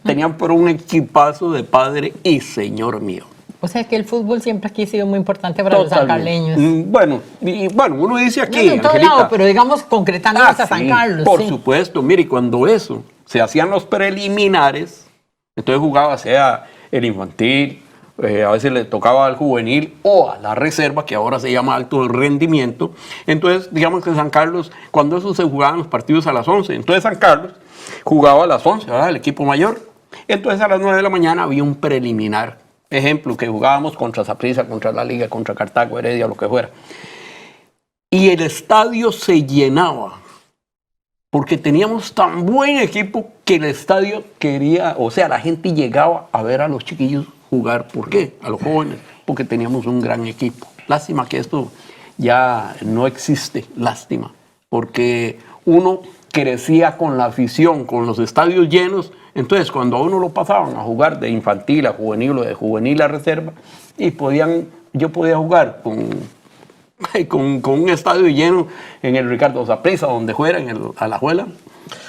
Tenían pero un equipazo de padre y señor mío. O sea que el fútbol siempre aquí ha sido muy importante para los sancarleños. Bueno, uno dice aquí, No, en todo Angelita. lado, pero digamos concretándonos a San Sí, Carlos. por sí. supuesto. Mire, y cuando eso, se hacían los preliminares, entonces jugaba sea el infantil, a veces le tocaba al juvenil o a la reserva, que ahora se llama alto rendimiento. Entonces, digamos que en San Carlos, cuando eso se jugaban los partidos a las 11, entonces San Carlos jugaba a las 11, ¿verdad? El equipo mayor. Entonces a las 9 de la mañana había un preliminar. Ejemplo, que jugábamos contra Saprissa, contra la Liga, contra Cartago, Heredia, lo que fuera. Y el estadio se llenaba, porque teníamos tan buen equipo que el estadio quería, o sea, la gente llegaba a ver a los chiquillos jugar. ¿Por qué? A los jóvenes, porque teníamos un gran equipo. Lástima que esto ya no existe, lástima, porque uno crecía con la afición, con los estadios llenos. Entonces, cuando a uno lo pasaban a jugar de infantil a juvenil o de juvenil a reserva, y yo podía jugar con un estadio lleno en el Ricardo Saprissa, donde fuera, en Alajuela.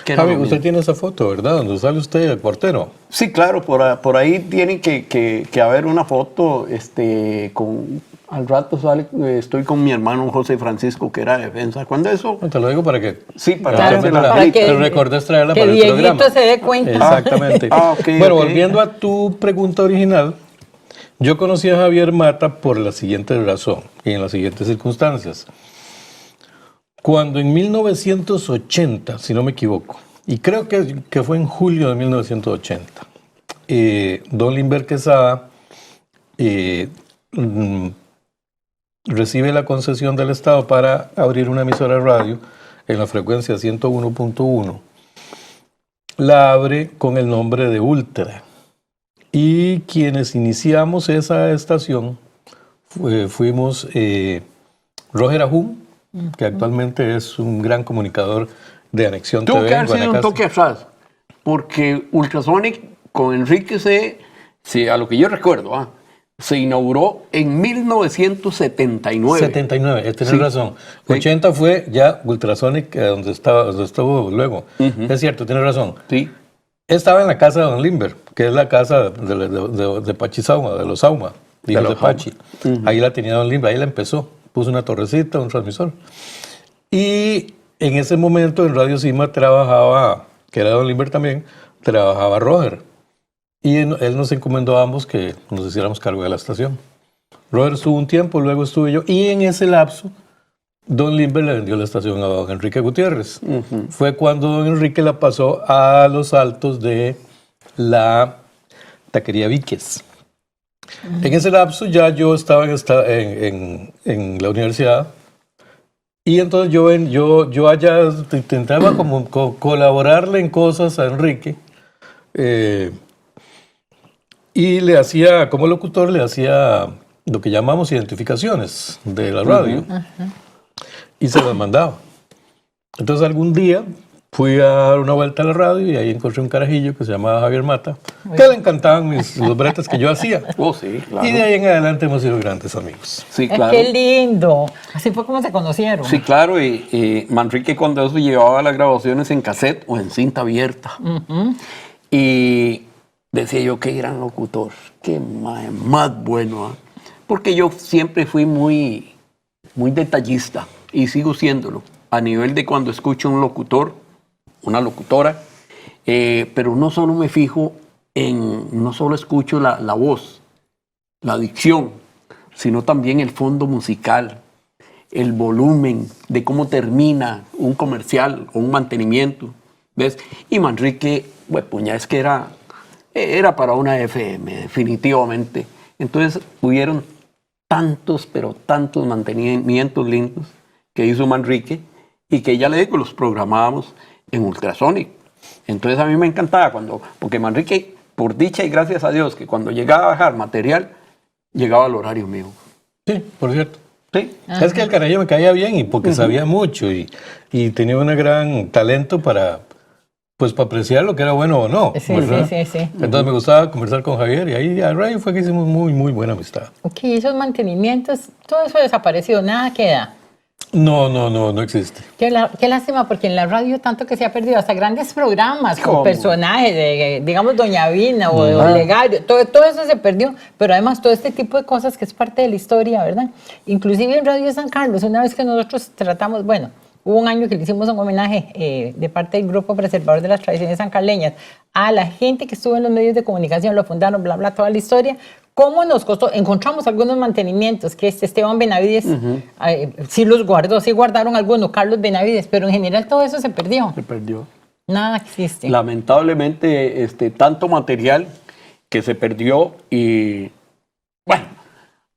que era Javi, lo usted mismo. tiene esa foto, ¿verdad? Donde sale usted el portero. Sí, claro, por ahí tiene que haber una foto, al rato estoy con mi hermano José Francisco, que era defensa. ¿Cuándo eso? No, te lo digo para que... Sí, para Claro, hacerme para la que- película. Pero recordes traerla que para el Dieguito programa. se dé cuenta. Exactamente. Ok, Bueno, ok. volviendo a tu pregunta original, yo conocí a Javier Mata por la siguiente razón y en las siguientes circunstancias. Cuando en 1980, si no me equivoco, y creo que fue en julio de 1980, don Limber Quesada recibe la concesión del Estado para abrir una emisora de radio en la frecuencia 101.1. La abre con el nombre de Ultra. Y quienes iniciamos esa estación fuimos Roger Ajún, que actualmente es un gran comunicador de Anexión Tuvo TV. que haber sido un toque atrás, porque Ultrasonic con Enrique a lo que yo recuerdo, se inauguró en 1979. 79, tenés Sí. razón. Sí. 80 fue ya Ultrasonic, donde estuvo luego. Es cierto, tienes razón. Sí. Estaba en la casa de don Limber, que es la casa de Pachi Sauma, de los Sauma, hijos de los Pachi. Ahí la tenía don Limber, ahí la empezó. Puso una torrecita, un transmisor. Y en ese momento en Radio Cima trabajaba, que era don Limber también, trabajaba Roger. Y él nos encomendó a ambos que nos hiciéramos cargo de la estación. Roger estuvo un tiempo, luego estuve yo. Y en ese lapso, don Limber le vendió la estación a don Enrique Gutiérrez. Fue cuando don Enrique la pasó a los altos de la taquería Víquez. En ese lapso ya yo estaba en la universidad y entonces yo allá intentaba como colaborarle en cosas a Enrique y le hacía, como locutor, le hacía lo que llamamos identificaciones de la radio y se las mandaba. Entonces algún día fui a dar una vuelta a la radio y ahí encontré un carajillo que se llamaba Javier Mata, que le encantaban los bretes que yo hacía. Oh, sí, claro. Y de ahí en adelante hemos sido grandes amigos. Sí, claro. ¡Qué lindo! Así fue como se conocieron. Sí, claro, y Manrique cuando eso llevaba las grabaciones en cassette o en cinta abierta. Y decía yo, qué gran locutor, qué más bueno. Porque yo siempre fui muy detallista y sigo siéndolo. A nivel de cuando escucho un locutor, una locutora, pero no solo me fijo no solo escucho la voz, la dicción, sino también el fondo musical, el volumen de cómo termina un comercial o un mantenimiento, ¿ves? Y Manrique, puña, es que era para una FM, definitivamente. Entonces hubieron pero tantos mantenimientos lindos que hizo Manrique y que ya le digo, los programábamos en Ultrasonic. Entonces a mí me encantaba porque Manrique, por dicha y gracias a Dios, que cuando llegaba a bajar material, llegaba al horario mío. Sí, por cierto. Sí. Es que el carajillo me caía bien y porque sabía mucho y tenía un gran talento para apreciar lo que era bueno o no. Sí. Entonces me gustaba conversar con Javier y ahí a raíz fue que hicimos muy, muy buena amistad. Ok, esos mantenimientos, todo eso desapareció, nada queda. No existe. Qué lástima, porque en la radio tanto que se ha perdido, hasta grandes programas con ¿Cómo? personajes, digamos Doña Vina o Olegario, todo eso se perdió, pero además todo este tipo de cosas que es parte de la historia, ¿verdad? Inclusive en Radio San Carlos, una vez que nosotros tratamos, bueno, hubo un año que le hicimos un homenaje de parte del Grupo Preservador de las Tradiciones sancarleñas a la gente que estuvo en los medios de comunicación, lo fundaron, bla, bla, toda la historia. ¿Cómo nos costó? Encontramos algunos mantenimientos que Esteban Benavides sí los guardó, sí guardaron algunos, Carlos Benavides, pero en general todo eso se perdió. Se perdió. Nada existe. Lamentablemente, tanto material que se perdió y, bueno,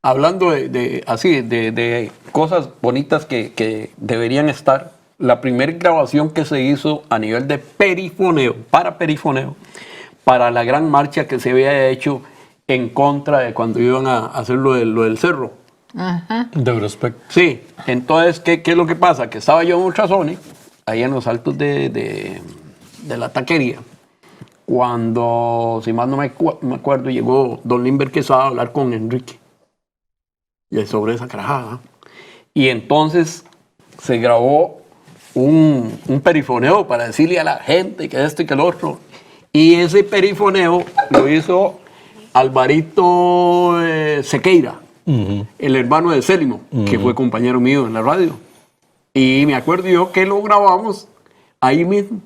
hablando de cosas bonitas que deberían estar, la primera grabación que se hizo a nivel de perifoneo, para la gran marcha que se había hecho en contra de cuando iban a hacer lo del cerro. Ajá. De Eurospec. Sí, entonces, ¿qué es lo que pasa? Que estaba yo en Ultrasonic, ahí en los altos de la taquería, cuando, si más no me acuerdo, llegó don Limber Quesada a hablar con Enrique y sobre esa carajada. Y entonces se grabó un perifoneo para decirle a la gente que esto y que el otro. Y ese perifoneo lo hizo Alvarito Sequeira, el hermano de Célimo, que fue compañero mío en la radio. Y me acuerdo yo que lo grabamos ahí mismo,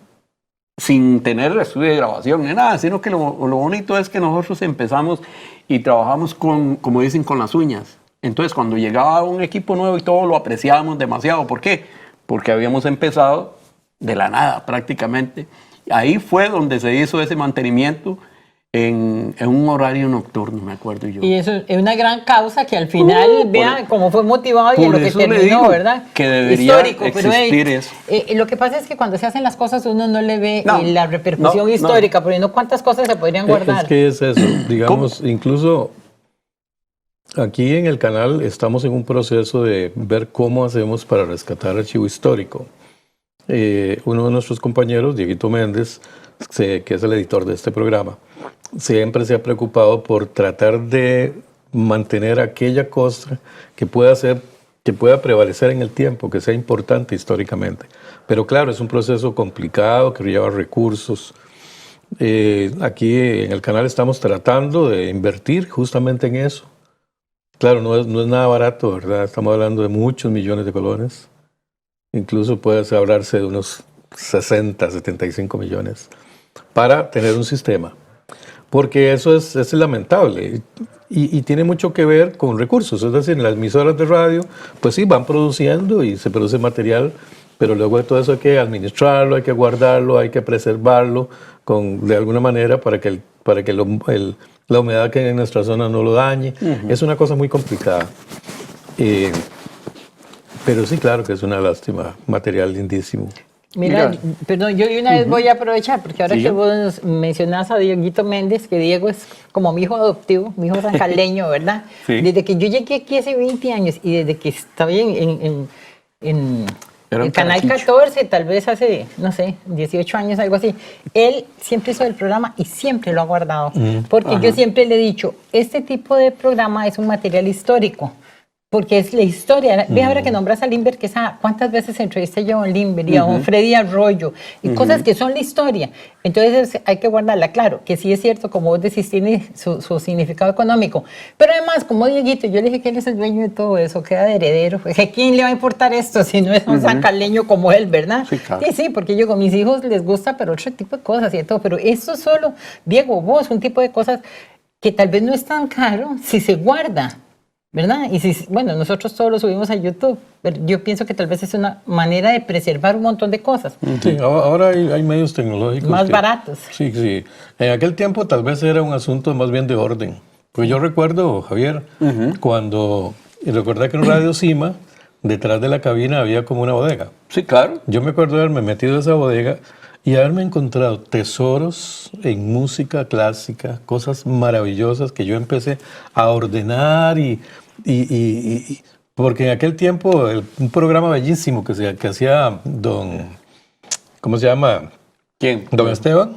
sin tener estudio de grabación ni nada, sino que lo bonito es que nosotros empezamos y trabajamos como dicen, con las uñas. Entonces, cuando llegaba un equipo nuevo y todo, lo apreciábamos demasiado. ¿Por qué? porque habíamos empezado de la nada prácticamente. Ahí fue donde se hizo ese mantenimiento en un horario nocturno, me acuerdo yo. Y eso es una gran causa que al final, vean cómo fue motivado y en lo que eso le terminó, digo ¿verdad? que debería Histórico, pero existir eso. lo que pasa es que cuando se hacen las cosas uno no le ve No, la repercusión no, histórica, porque no cuántas cosas se podrían guardar. Es que es eso, digamos, incluso aquí en el canal estamos en un proceso de ver cómo hacemos para rescatar archivo histórico. Uno de nuestros compañeros, Dieguito Méndez, que es el editor de este programa, siempre se ha preocupado por tratar de mantener aquella cosa que pueda prevalecer en el tiempo, que sea importante históricamente. Pero claro, es un proceso complicado que lleva recursos. Aquí en el canal estamos tratando de invertir justamente en eso. Claro, no es nada barato, ¿verdad? Estamos hablando de muchos millones de colones. Incluso puede hablarse de unos 60, 75 millones para tener un sistema. Porque eso es lamentable y tiene mucho que ver con recursos. Es decir, las emisoras de radio, pues sí, van produciendo y se produce material, pero luego de todo eso hay que administrarlo, hay que guardarlo, hay que preservarlo de alguna manera para que la humedad que hay en nuestra zona no lo dañe. Es una cosa muy complicada. Pero sí, claro que es una lástima, material lindísimo. Mira, perdón, yo una vez voy a aprovechar, porque ahora que vos mencionás a Dieguito Méndez, que Diego es como mi hijo adoptivo, mi hijo sancaleño, ¿verdad? Sí. Desde que yo llegué aquí hace 20 años y desde que estaba en el Canal 14, tal vez hace, no sé, 18 años, algo así, él siempre hizo el programa y siempre lo ha guardado. Porque yo siempre le he dicho, este tipo de programa es un material histórico. Porque es la historia. Ve ahora que nombras a Limber, que ¿cuántas veces entrevisté yo a Limber y a un Freddy Arroyo? Y cosas que son la historia. Entonces hay que guardarla. Claro, que sí es cierto, como vos decís, tiene su significado económico. Pero además, como Dieguito, yo le dije que él es el dueño de todo eso, queda de heredero. ¿A quién le va a importar esto si no es un sacaleño como él, verdad? Sí, claro. Sí, porque yo con mis hijos les gusta, pero otro tipo de cosas y de todo. Pero esto solo, Diego, vos, un tipo de cosas que tal vez no es tan caro si se guarda. ¿Verdad? Y bueno, nosotros todos lo subimos a YouTube, pero yo pienso que tal vez es una manera de preservar un montón de cosas. Sí, ahora hay medios tecnológicos. Más baratos. Sí, sí. En aquel tiempo tal vez era un asunto más bien de orden. Pues yo recuerdo, Javier, recordé que en Radio Cima, detrás de la cabina había como una bodega. Sí, claro. Yo me acuerdo de haberme metido a esa bodega y haberme encontrado tesoros en música clásica, cosas maravillosas que yo empecé a ordenar porque en aquel tiempo un programa bellísimo que hacía ¿cómo se llama? ¿Quién? Don Esteban.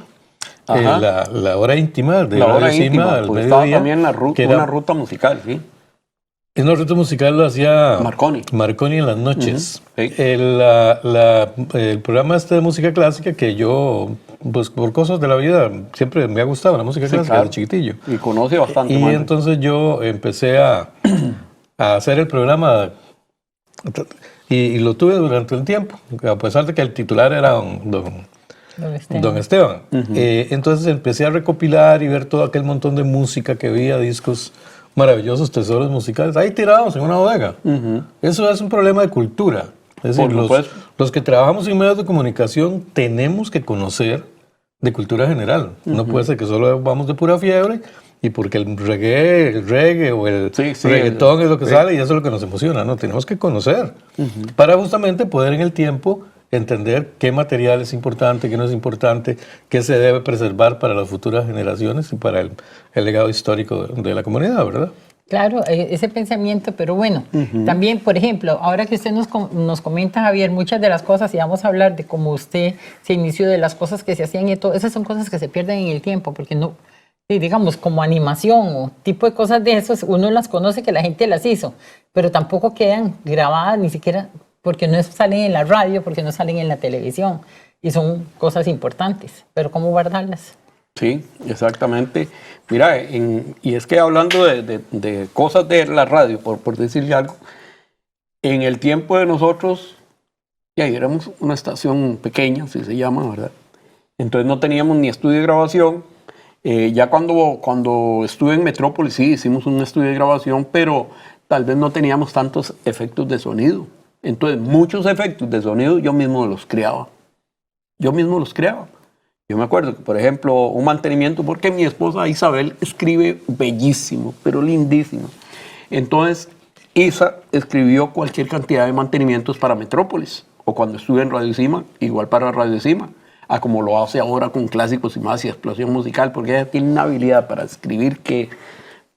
La hora íntima de la hora Radio íntima, Cima, al pues mediodía, estaba también que una ruta musical, sí. En el reto musical lo hacía Marconi en las noches. Sí. El programa de música clásica que yo, pues por cosas de la vida, siempre me ha gustado la música clásica claro. de chiquitillo. Y conoce bastante. Y entonces yo empecé a hacer el programa y lo tuve durante un tiempo, a pesar de que el titular era Don Esteban. Entonces empecé a recopilar y ver todo aquel montón de música que había, discos maravillosos, tesoros musicales, ahí tirados en una bodega. Eso es un problema de cultura. Es decir, los que trabajamos en medios de comunicación tenemos que conocer de cultura general. No puede ser que solo vamos de pura fiebre y porque el reggae o el reggaetón es lo que sale y eso es lo que nos emociona. No, tenemos que conocer para justamente poder en el tiempo entender qué material es importante, qué no es importante, qué se debe preservar para las futuras generaciones y para el legado histórico de la comunidad, ¿verdad? Claro, ese pensamiento, pero bueno, también, por ejemplo, ahora que usted nos comenta, Javier, muchas de las cosas, y vamos a hablar de cómo usted se inició, de las cosas que se hacían y todo, esas son cosas que se pierden en el tiempo, porque no, digamos, como animación o tipo de cosas de esos, uno las conoce que la gente las hizo, pero tampoco quedan grabadas ni siquiera porque no salen en la radio, porque no salen en la televisión, y son cosas importantes, pero ¿cómo guardarlas? Sí, exactamente. Mira, y es que hablando de cosas de la radio, por decirle algo, en el tiempo de nosotros, ya éramos una estación pequeña, así se llama, ¿verdad? Entonces no teníamos ni estudio de grabación. Ya cuando estuve en Metrópolis, sí, hicimos un estudio de grabación, pero tal vez no teníamos tantos efectos de sonido. Entonces, muchos efectos de sonido yo mismo los creaba. Yo mismo los creaba. Yo me acuerdo que, por ejemplo, un mantenimiento, porque mi esposa Isabel escribe bellísimo, pero lindísimo. Entonces, Isa escribió cualquier cantidad de mantenimientos para Metrópolis, o cuando estuve en Radio Cima, igual para Radio Cima, a como lo hace ahora con Clásicos y Más y Explosión Musical, porque ella tiene una habilidad para escribir que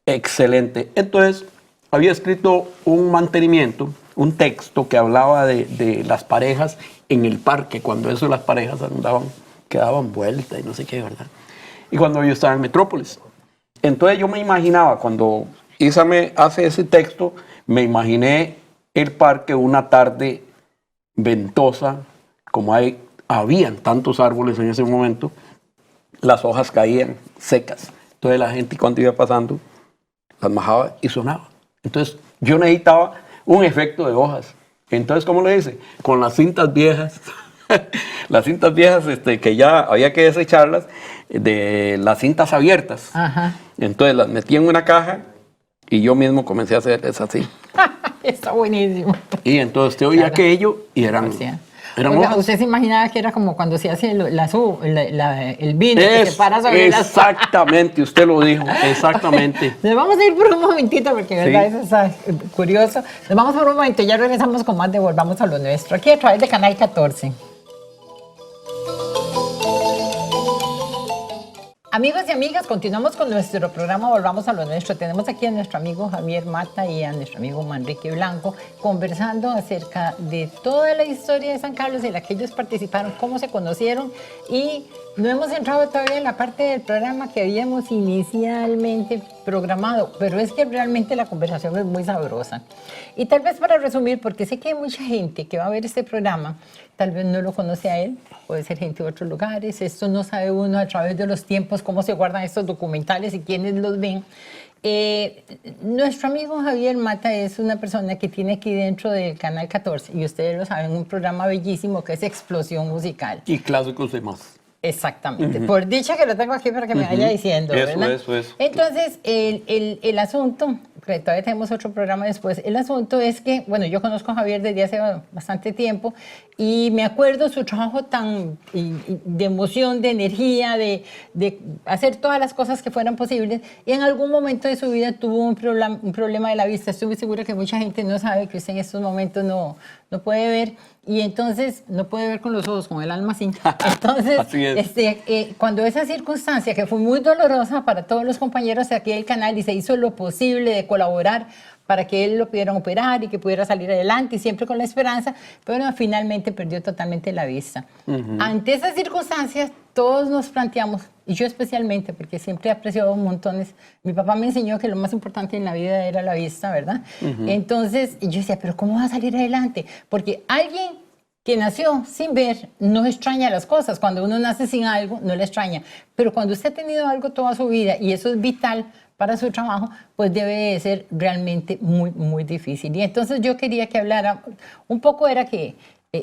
excelente. Entonces, había escrito un mantenimiento, un texto que hablaba de las parejas en el parque, cuando eso las parejas andaban, que daban vuelta y no sé qué, ¿verdad? Y cuando yo estaba en Metrópolis. Entonces yo me imaginaba, cuando Isa me hace ese texto, me imaginé el parque una tarde ventosa, como habían tantos árboles en ese momento, las hojas caían secas. Entonces la gente cuando iba pasando, las majaba y sonaba. Entonces yo necesitaba un efecto de hojas. Entonces, ¿cómo le dice? Con las cintas viejas, las cintas viejas que ya había que desecharlas, de las cintas abiertas. Ajá. Entonces las metí en una caja y yo mismo comencé a hacerles así. Está buenísimo. Y entonces te oía aquello y eran Oiga, hojas. ¿usted se imaginaba que era como cuando se hace el vino que se para sobre Exactamente, usted lo dijo, exactamente. Nos vamos a ir por un momentito porque Sí. verdad eso está curioso. Nos vamos por un momento y ya regresamos con más de Volvamos a lo Nuestro, aquí a través de Canal 14. Amigos y amigas, continuamos con nuestro programa Volvamos a lo Nuestro. Tenemos aquí a nuestro amigo Javier Mata y a nuestro amigo Manrique Blanco conversando acerca de toda la historia de San Carlos en la que ellos participaron, cómo se conocieron, y no hemos entrado todavía en la parte del programa que habíamos inicialmente programado, pero es que realmente la conversación es muy sabrosa. Y tal vez para resumir, porque sé que hay mucha gente que va a ver este programa, tal vez no lo conoce a él, puede ser gente de otros lugares, esto no sabe uno a través de los tiempos cómo se guardan estos documentales y quiénes los ven. Nuestro amigo Javier Mata es una persona que tiene aquí dentro del Canal 14, y ustedes lo saben, un programa bellísimo que es Explosión Musical. Y Clásicos y Más. Exactamente. Por dicha que lo tengo aquí para que me vaya diciendo, ¿verdad? Eso. Entonces, el asunto, que todavía tenemos otro programa después, el asunto es que, bueno, yo conozco a Javier desde hace bastante tiempo y me acuerdo su trabajo tan de emoción, de energía, de hacer todas las cosas que fueran posibles, y en algún momento de su vida tuvo un problema de la vista. Estoy muy segura que mucha gente no sabe que usted en estos momentos no puede ver, y entonces no puede ver con los ojos, con el alma sí. Entonces, Así es. cuando esa circunstancia, que fue muy dolorosa para todos los compañeros de aquí del canal, y se hizo lo posible de colaborar para que él lo pudieran operar y que pudiera salir adelante, y siempre con la esperanza, pero finalmente perdió totalmente la vista. Ante esas circunstancias, todos nos planteamos, y yo especialmente, porque siempre he apreciado montones, mi papá me enseñó que lo más importante en la vida era la vista, ¿verdad? Entonces, yo decía, pero ¿cómo va a salir adelante? Porque alguien que nació sin ver no extraña las cosas. Cuando uno nace sin algo, no le extraña. Pero cuando usted ha tenido algo toda su vida y eso es vital para su trabajo, pues debe de ser realmente muy, muy difícil. Y entonces yo quería que hablara, un poco era que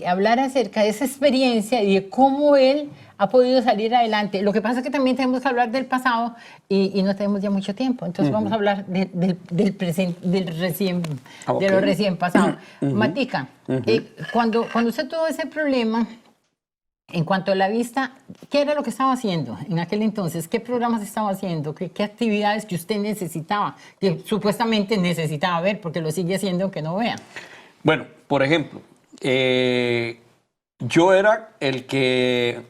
hablara acerca de esa experiencia y de cómo él ha podido salir adelante. Lo que pasa es que también tenemos que hablar del pasado y no tenemos ya mucho tiempo. Entonces vamos a hablar del presente, de lo recién pasado. Matica, cuando usted tuvo ese problema, en cuanto a la vista, ¿qué era lo que estaba haciendo en aquel entonces? ¿Qué programas estaba haciendo? ¿Qué actividades que usted necesitaba? Que supuestamente necesitaba ver, porque lo sigue haciendo aunque no vea. Bueno, por ejemplo, yo era el que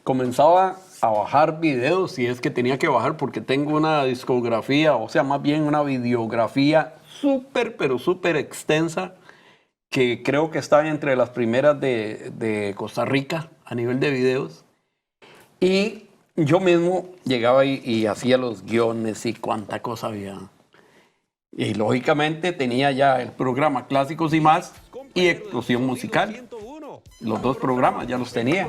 comenzaba a bajar videos, si es que tenía que bajar, porque tengo una discografía, o sea, más bien una videografía súper, pero súper extensa, que creo que está entre las primeras de Costa Rica a nivel de videos. Y yo mismo llegaba y hacía los guiones y cuánta cosa había. Y lógicamente tenía ya el programa Clásicos y Más y Explosión Musical. Los dos programas ya los tenía.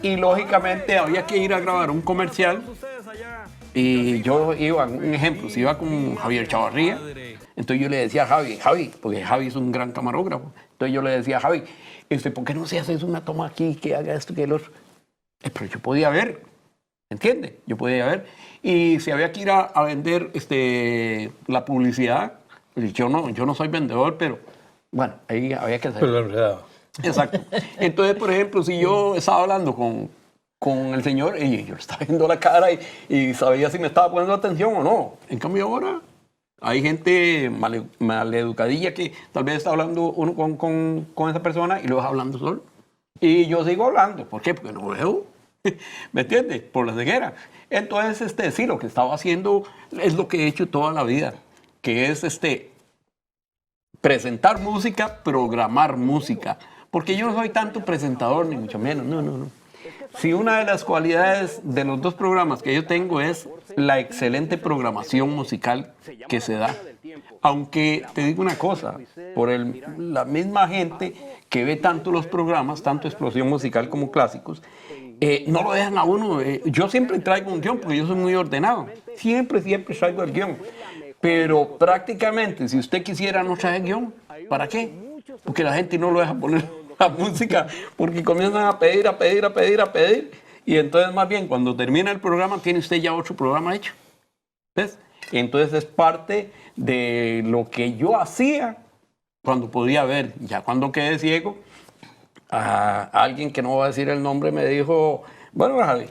Y lógicamente había que ir a grabar un comercial. Y yo iba, un ejemplo, si iba con Javier Chavarría, entonces yo le decía a Javi, porque Javi es un gran camarógrafo. Entonces yo le decía a Javi, ¿por qué no se hace una toma aquí, que haga esto, que el otro? Pero yo podía ver, ¿entiende? Yo podía ver. Y si había que ir a vender la publicidad, Yo no soy vendedor, pero bueno, ahí había que hacer. Pero la enredaba. Exacto. Entonces, por ejemplo, si yo estaba hablando con el señor y yo le estaba viendo la cara y sabía si me estaba poniendo atención o no. En cambio ahora hay gente maleducadilla que tal vez está hablando uno con esa persona y lo vas hablando solo. Y yo sigo hablando. ¿Por qué? Porque no veo. ¿Me entiendes? Por la ceguera. Entonces, sí, lo que estaba haciendo es lo que he hecho toda la vida, que es presentar música, programar música. Porque yo no soy tanto presentador, ni mucho menos. No. Si una de las cualidades de los dos programas que yo tengo es la excelente programación musical que se da. Aunque te digo una cosa, por la misma gente que ve tanto los programas, tanto Explosión Musical como clásicos, no lo dejan a uno. Yo siempre traigo un guión porque yo soy muy ordenado. Siempre traigo el guión. Pero prácticamente, si usted quisiera no traer guión, ¿para qué? Porque la gente no lo deja poner la música, porque comienzan a pedir. Y entonces, más bien, cuando termina el programa, tiene usted ya otro programa hecho. ¿Ves? Entonces, es parte de lo que yo hacía cuando podía ver. Ya cuando quedé ciego, alguien que no va a decir el nombre me dijo, bueno, Javi,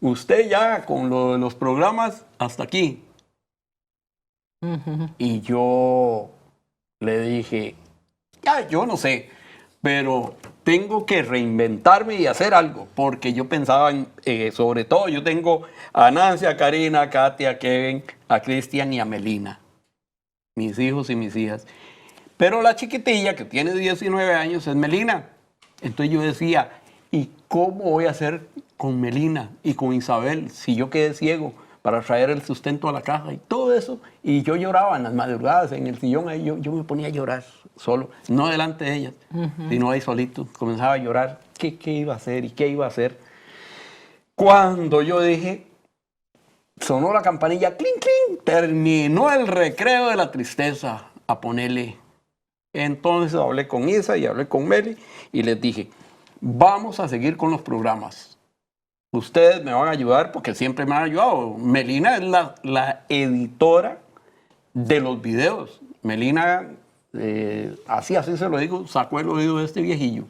usted ya con lo de los programas, hasta aquí. Y yo le dije, ya, yo no sé, pero tengo que reinventarme y hacer algo, porque yo pensaba sobre todo, yo tengo a Nancy, a Karina, a Katia, a Kevin, a Cristian y a Melina, mis hijos y mis hijas. Pero la chiquitilla que tiene 19 años es Melina. Entonces yo decía, ¿y cómo voy a hacer con Melina y con Isabel si yo quedé ciego para traer el sustento a la casa y todo eso? Y yo lloraba en las madrugadas en el sillón, ahí yo me ponía a llorar solo, no delante de ellas, sino ahí solito, comenzaba a llorar, ¿qué iba a hacer y qué iba a hacer? Cuando yo dije, sonó la campanilla, clink, clink, terminó el recreo de la tristeza, a ponerle. Entonces hablé con Isa y hablé con Meli y les dije, vamos a seguir con los programas. Ustedes me van a ayudar porque siempre me han ayudado. Melina es la editora de los videos. Melina, así se lo digo, sacó el oído de este viejillo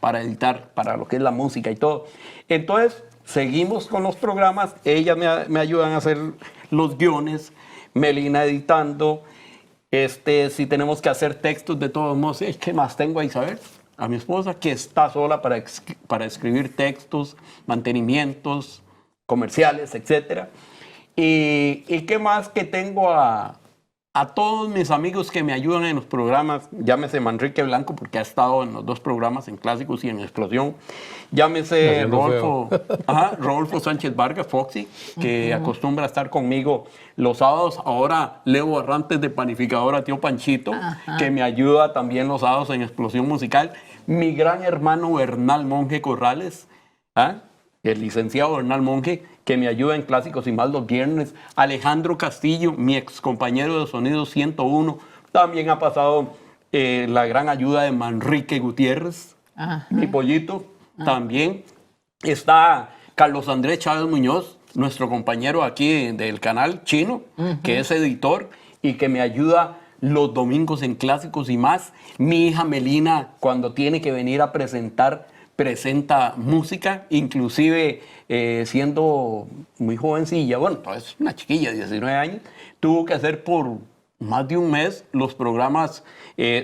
para editar, para lo que es la música y todo. Entonces, seguimos con los programas. Ellas me ayudan a hacer los guiones. Melina editando. Si tenemos que hacer textos, de todos modos, ¿qué más tengo a Isabel? A mi esposa, que está sola para escribir textos, mantenimientos, comerciales, etc. ¿Y qué más que tengo a todos mis amigos que me ayudan en los programas? Llámese Manrique Blanco, porque ha estado en los dos programas, en Clásicos y en Explosión. Llámese Rodolfo Sánchez Vargas, Foxy, que acostumbra a estar conmigo los sábados. Ahora Leo Barrantes de Panificadora Tío Panchito, que me ayuda también los sábados en Explosión Musical. Mi gran hermano Bernal Monge Corrales, el licenciado Bernal Monge, que me ayuda en Clásicos y más los viernes. Alejandro Castillo, mi ex compañero de Sonido 101, también ha pasado la gran ayuda de Manrique Gutiérrez, mi pollito, también. Está Carlos Andrés Chávez Muñoz, nuestro compañero aquí del canal Chino, que es editor y que me ayuda los domingos en Clásicos y más. Mi hija Melina, cuando tiene que venir a presentar, presenta música, inclusive siendo muy jovencilla, bueno, es una chiquilla, 19 años, tuvo que hacer por más de un mes los programas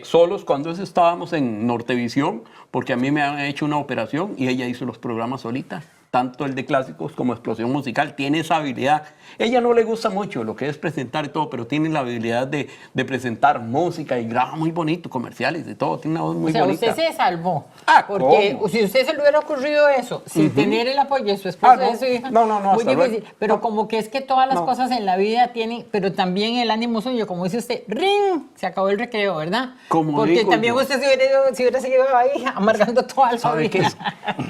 solos cuando estábamos en Nortevisión, porque a mí me han hecho una operación y ella hizo los programas solita. Tanto el de Clásicos como Explosión Musical, tiene esa habilidad. Ella no le gusta mucho lo que es presentar y todo, pero tiene la habilidad de presentar música y graba muy bonito, comerciales y todo, tiene una voz muy bonita. Usted se salvó. Porque ¿cómo? si usted se le hubiera ocurrido eso, sin tener el apoyo de su esposa y de su hija, no, muy difícil. luego. Pero como que es que todas las cosas en la vida tienen, pero también el ánimo suyo, como dice usted, ¡ring! Se acabó el recreo, ¿verdad? Porque también usted se hubiera seguido ahí amargando toda la vida.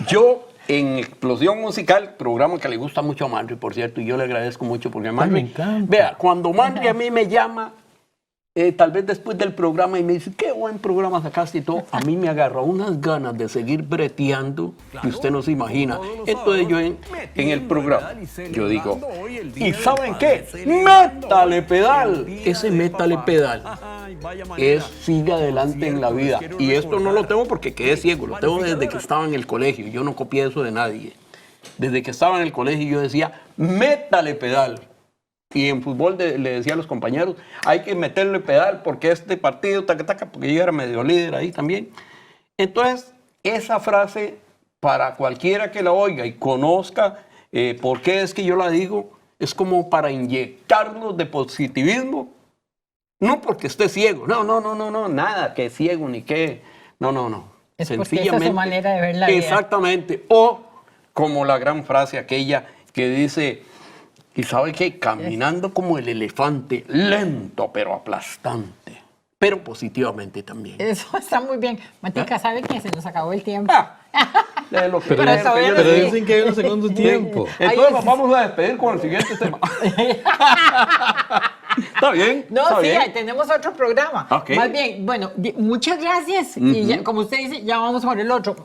Yo... En Explosión Musical, programa que le gusta mucho a Manri, por cierto, y yo le agradezco mucho porque Manri, me encanta. vea, cuando Manri a mí me llama, tal vez después del programa y me dice, qué va en programas acá y todo, a mí me agarra unas ganas de seguir breteando que usted no se imagina. Entonces yo en el programa, yo digo, ¿y saben qué? ¡Métale pedal! Ese métale pedal es sigue adelante en la vida. Y esto no lo tengo porque quedé ciego, lo tengo desde que estaba en el colegio. Yo no copié eso de nadie. Desde que estaba en el colegio yo decía, métale pedal. Y en fútbol le decía a los compañeros, hay que meterle pedal porque este partido, taca, taca, porque yo era medio líder ahí también. Entonces, esa frase, para cualquiera que la oiga y conozca por qué es que yo la digo, es como para inyectarnos de positivismo. No porque esté ciego, no, nada, que ciego ni que, no. Es porque esa es su manera de ver la vida. Exactamente, o como la gran frase aquella que dice, ¿y sabe qué? Caminando como el elefante, lento pero aplastante, pero positivamente también. Eso está muy bien. Matica, ¿sabe que se nos acabó el tiempo? Pero Pero dicen que hay un segundo tiempo. Entonces vamos a despedir con el siguiente tema. ¿Está bien? No, ¿Está sí, bien? tenemos otro programa. Ok. Más bien, bueno, muchas gracias. Y ya, como usted dice, ya vamos por el otro.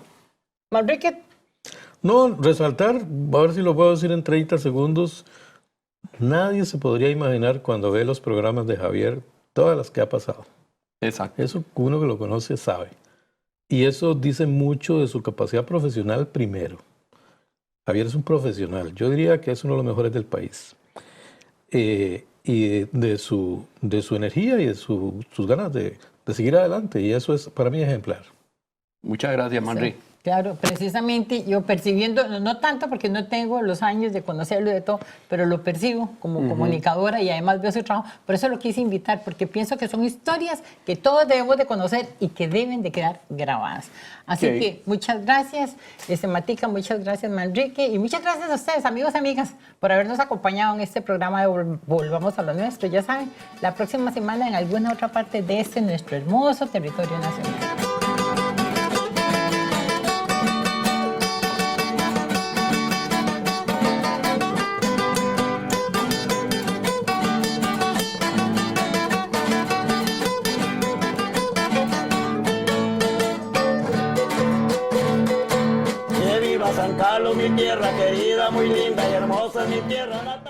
Manrique, No, resaltar, a ver si lo puedo decir en 30 segundos. Nadie se podría imaginar cuando ve los programas de Javier todas las que ha pasado. Exacto. Eso uno que lo conoce sabe. Y eso dice mucho de su capacidad profesional primero. Javier es un profesional. Yo diría que es uno de los mejores del país. Y de su energía y de sus ganas de seguir adelante. Y eso es para mí ejemplar. Muchas gracias, Manri. claro, precisamente yo percibiendo, no tanto porque no tengo los años de conocerlo y de todo, pero lo percibo como comunicadora y además veo su trabajo. Por eso lo quise invitar, porque pienso que son historias que todos debemos de conocer y que deben de quedar grabadas. Así que muchas gracias, Matica, muchas gracias, Manrique, y muchas gracias a ustedes, amigos y amigas, por habernos acompañado en este programa de Volvamos a lo Nuestro. Ya saben, la próxima semana en alguna otra parte de nuestro hermoso territorio nacional. San Carlos, mi tierra querida, muy linda y hermosa, mi tierra natal.